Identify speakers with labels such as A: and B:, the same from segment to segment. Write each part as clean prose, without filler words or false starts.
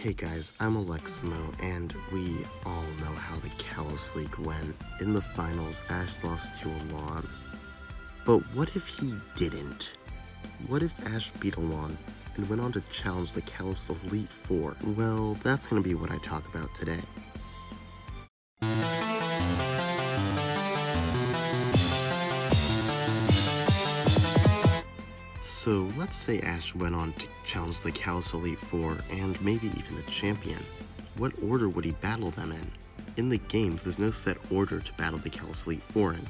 A: Hey guys, I'm Aleximo, and we all know how the Kalos League went. In the finals, Ash lost to Alain. But what if he didn't? What if Ash beat Alain and went on to challenge the Kalos Elite Four? Well, that's gonna be what I talk about today. So let's say Ash went on to challenge the Kalos Elite Four and maybe even the champion. What order would he battle them in? In the games, there's no set order to battle the Kalos Elite Four in.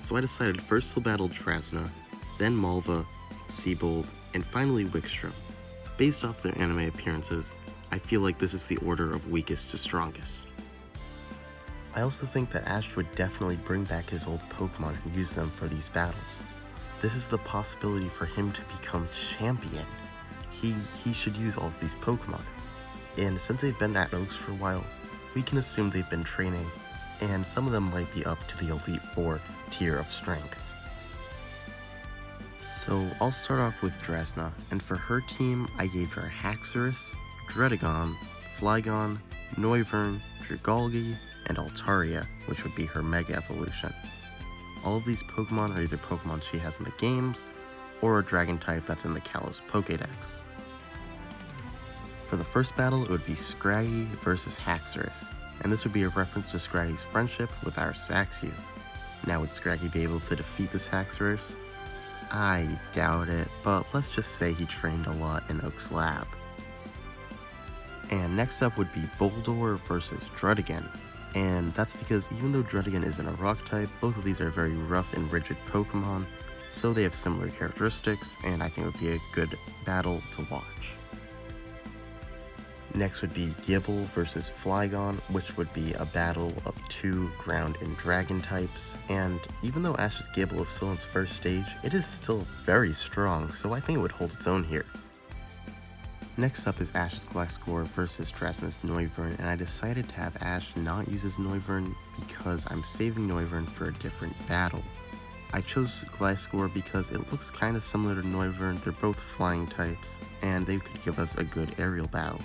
A: So I decided first he'll battle Dresna, then Malva, Seabold, and finally Wickstrom. Based off their anime appearances, I feel like this is the order of weakest to strongest. I also think that Ash would definitely bring back his old Pokemon and use them for these battles. This is the possibility for him to become champion. He should use all of these Pokemon. And since they've been at Oaks for a while, we can assume they've been training, and some of them might be up to the Elite Four tier of strength. So I'll start off with Dresna, and for her team, I gave her Haxorus, Druddigon, Flygon, Noivern, Dragalge, and Altaria, which would be her Mega Evolution. All of these Pokemon are either Pokemon she has in the games, or a Dragon type that's in the Kalos Pokédex. For the first battle, it would be Scraggy versus Haxorus, and this would be a reference to Scraggy's friendship with our Saxu. Now, would Scraggy be able to defeat this Haxorus? I doubt it, but let's just say he trained a lot in Oak's lab. And next up would be Boldore versus Druddigon, and that's because even though Druddigon isn't a rock type, both of these are very rough and rigid Pokemon, so they have similar characteristics, and I think it would be a good battle to watch. Next would be Gible versus Flygon, which would be a battle of two ground and dragon types, and even though Ash's Gible is still in its first stage, it is still very strong, so I think it would hold its own here. Next up is Ash's Gliscor versus Dresna's Noivern, and I decided to have Ash not use his Noivern because I'm saving Noivern for a different battle. I chose Gliscor because it looks kind of similar to Noivern, they're both flying types, and they could give us a good aerial battle.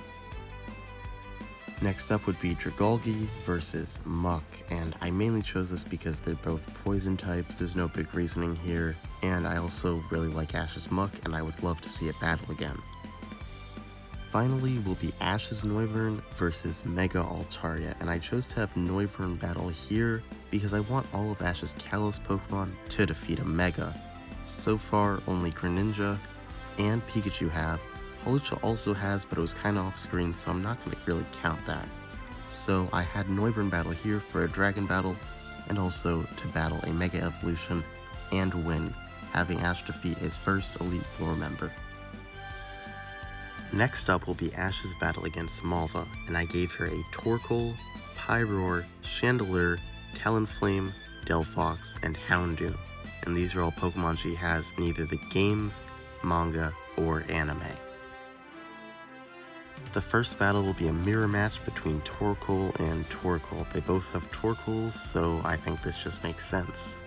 A: Next up would be Dragalge versus Muck, and I mainly chose this because they're both poison types, there's no big reasoning here, and I also really like Ash's Muck, and I would love to see it battle again. Finally will be Ash's Noivern versus Mega Altaria, and I chose to have Noivern battle here because I want all of Ash's Kalos Pokemon to defeat a Mega. So far, only Greninja and Pikachu have. Hawlucha also has, but it was kinda off screen, so I'm not gonna really count that. So I had Noivern battle here for a Dragon battle, and also to battle a Mega Evolution and win, having Ash defeat his first Elite Four member. Next up will be Ash's battle against Malva, and I gave her a Torkoal, Pyroar, Chandelure, Talonflame, Delphox, and Houndoom, and these are all Pokemon she has in either the games, manga, or anime. The first battle will be a mirror match between Torkoal and Torkoal. They both have Torkoals, so I think this just makes sense.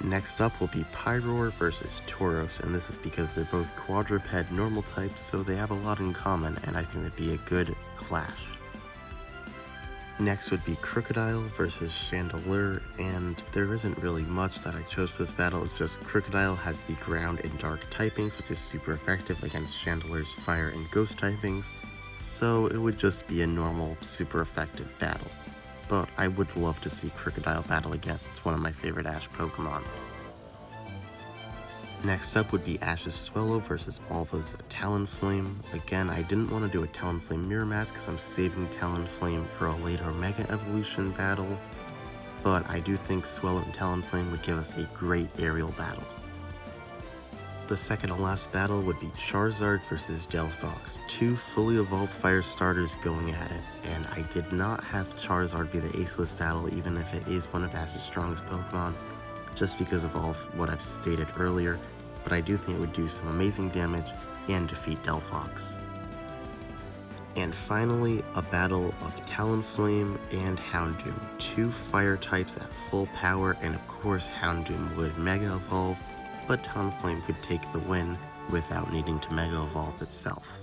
A: Next up will be Pyroar versus Tauros, and this is because they're both quadruped normal types, so they have a lot in common, and I think it'd be a good clash. Next would be Crocodile versus Chandelure, and there isn't really much that I chose for this battle, it's just Crocodile has the ground and dark typings, which is super effective against Chandelure's fire and ghost typings, so it would just be a normal, super effective battle. But I would love to see Crocodile battle again, it's one of my favorite Ash Pokemon. Next up would be Ash's Swellow versus Malva's Talonflame. Again, I didn't want to do a Talonflame mirror match because I'm saving Talonflame for a later Mega Evolution battle, but I do think Swellow and Talonflame would give us a great aerial battle. The second and last battle would be Charizard versus Delphox, two fully evolved fire starters going at it, and I did not have Charizard be the ace of this battle even if it is one of Ash's strongest Pokemon, just because of all of what I've stated earlier, but I do think it would do some amazing damage and defeat Delphox. And finally, a battle of Talonflame and Houndoom, two fire types at full power, and of course Houndoom would Mega Evolve, but Talonflame could take the win without needing to Mega Evolve itself.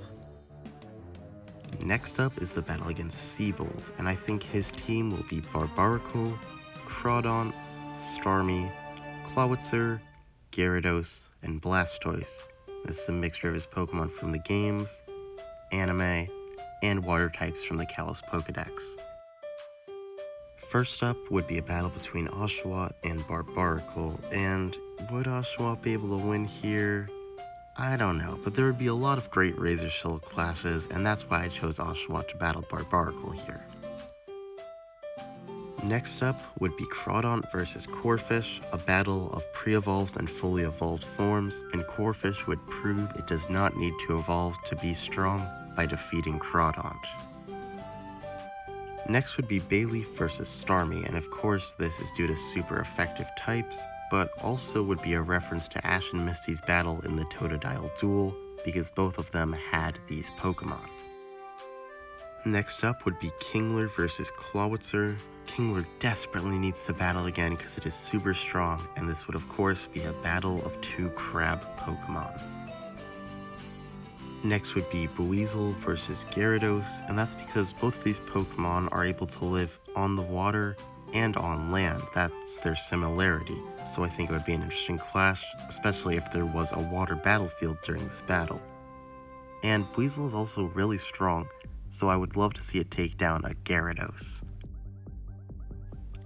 A: Next up is the battle against Seabold, and I think his team will be Barbarical, Crawdaunt, Starmie, Clawitzer, Gyarados, and Blastoise. This is a mixture of his Pokemon from the games, anime, and water types from the Kalos Pokedex. First up would be a battle between Oshawott and Barbarical, and would Oshawott be able to win here? I don't know, but there would be a lot of great Razor Shield clashes, and that's why I chose Oshawott to battle Barbarical here. Next up would be Crawdaunt versus Corphish, a battle of pre-evolved and fully evolved forms, and Corphish would prove it does not need to evolve to be strong by defeating Crawdaunt. Next would be Bayleaf versus Starmie, and of course this is due to super effective types, but also would be a reference to Ash and Misty's battle in the Totodile duel, because both of them had these Pokemon. Next up would be Kingler versus Clawitzer. Kingler desperately needs to battle again because it is super strong, and this would of course be a battle of two crab Pokemon. Next would be Buizel versus Gyarados, and that's because both of these Pokemon are able to live on the water and on land. That's their similarity, so I think it would be an interesting clash, especially if there was a water battlefield during this battle. And Buizel is also really strong, so I would love to see it take down a Gyarados.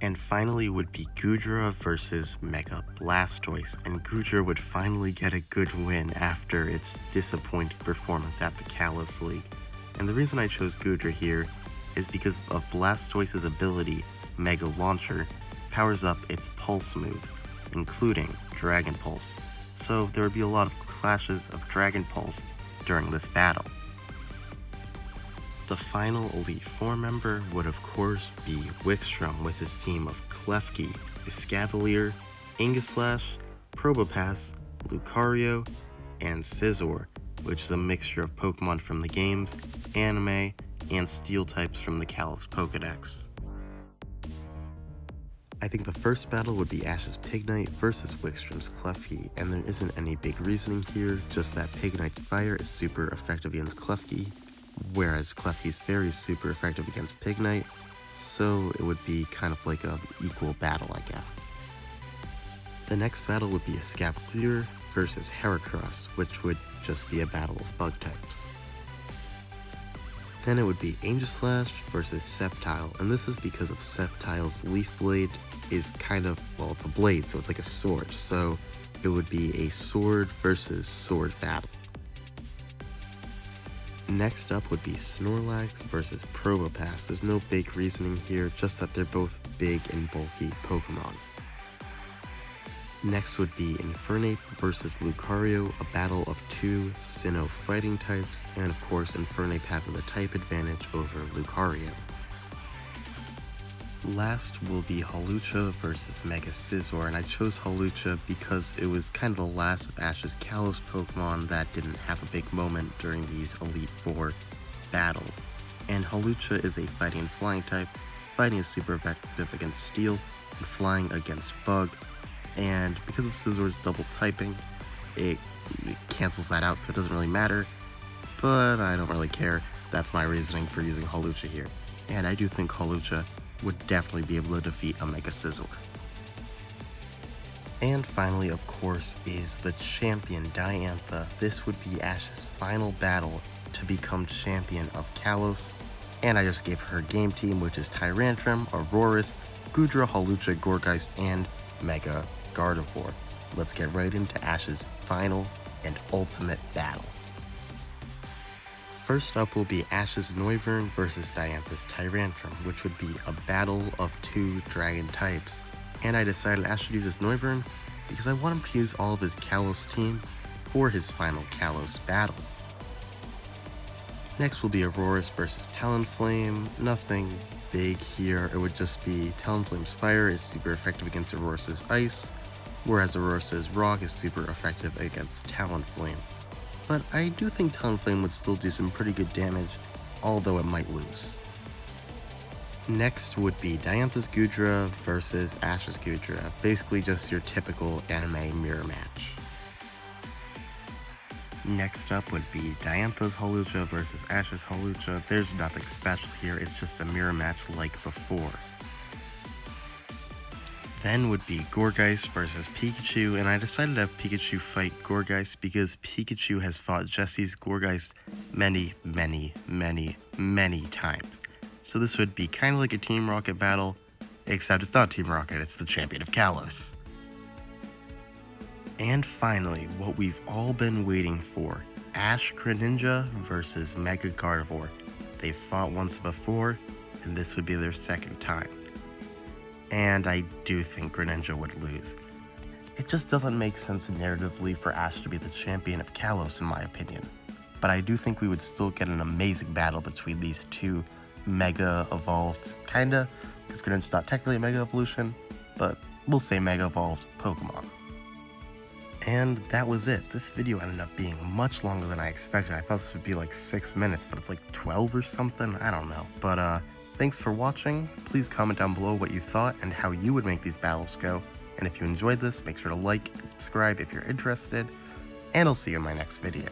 A: And finally would be Goodra versus Mega Blastoise, and Goodra would finally get a good win after its disappointing performance at the Kalos League. And the reason I chose Goodra here is because of Blastoise's ability, Mega Launcher, powers up its Pulse moves, including Dragon Pulse, so there would be a lot of clashes of Dragon Pulse during this battle. The final Elite Four member would of course be Wickstrom with his team of Klefki, Escavalier, Aegislash, Probopass, Lucario, and Scizor, which is a mixture of Pokemon from the games, anime, and Steel types from the Kalos Pokedex. I think the first battle would be Ash's Pignite versus Wickstrom's Klefki, and there isn't any big reasoning here, just that Pignite's Fire is super effective against Klefki, whereas Klefki's Fairy is super effective against Pignite, so it would be kind of like an equal battle, I guess. The next battle would be Escavalier versus Heracross, which would just be a battle of bug types. Then it would be Aegislash versus Sceptile, and this is because of Sceptile's Leaf Blade is kind of, well, it's a blade, so it's like a sword, so it would be a sword versus sword battle. Next up would be Snorlax versus Probopass. There's no big reasoning here, just that they're both big and bulky Pokemon. Next would be Infernape versus Lucario, a battle of two Sinnoh fighting types, and of course Infernape having the type advantage over Lucario. Last will be Hawlucha versus Mega Scizor, and I chose Hawlucha because it was kind of the last of Ash's Kalos Pokemon that didn't have a big moment during these Elite Four battles. And Hawlucha is a fighting and flying type. Fighting is super effective against Steel, and flying against Bug, and because of Scizor's double typing, it cancels that out, so it doesn't really matter, but I don't really care. That's my reasoning for using Hawlucha here, and I do think Hawlucha would definitely be able to defeat a Mega Scizor. And finally, of course, is the champion, Diantha. This would be Ash's final battle to become champion of Kalos, and I just gave her game team, which is Tyrantrum, Aurorus, Goodra, Hawlucha, Gourgeist, and Mega Gardevoir. Let's get right into Ash's final and ultimate battle. First up will be Ash's Noivern versus Diantha's Tyrantrum, which would be a battle of two dragon types. And I decided Ash should use his Noivern because I want him to use all of his Kalos team for his final Kalos battle. Next will be Aurorus versus Talonflame. Nothing big here, it would just be Talonflame's Fire is super effective against Aurorus's Ice, whereas Aurorus's Rock is super effective against Talonflame. But I do think Talonflame would still do some pretty good damage, although it might lose. Next would be Diantha's Goodra versus Ash's Goodra, basically just your typical anime mirror match. Next up would be Diantha's Hawlucha versus Ash's Hawlucha. There's nothing special here, it's just a mirror match like before. Then would be Gourgeist versus Pikachu, and I decided to have Pikachu fight Gourgeist because Pikachu has fought Jesse's Gourgeist many times. So this would be kind of like a Team Rocket battle, except it's not Team Rocket, it's the champion of Kalos. And finally, what we've all been waiting for, Ash Greninja versus Mega Gardevoir. They've fought once before, and this would be their second time. And I do think Greninja would lose. It just doesn't make sense narratively for Ash to be the champion of Kalos in my opinion. But I do think we would still get an amazing battle between these two Mega Evolved, kinda, because Greninja's not technically a Mega Evolution, but we'll say Mega Evolved Pokemon. And that was it. This video ended up being much longer than I expected. I thought this would be like 6 minutes, but it's like 12 or something. I don't know. But thanks for watching. Please comment down below what you thought and how you would make these battles go. And if you enjoyed this, make sure to like and subscribe if you're interested. And I'll see you in my next video.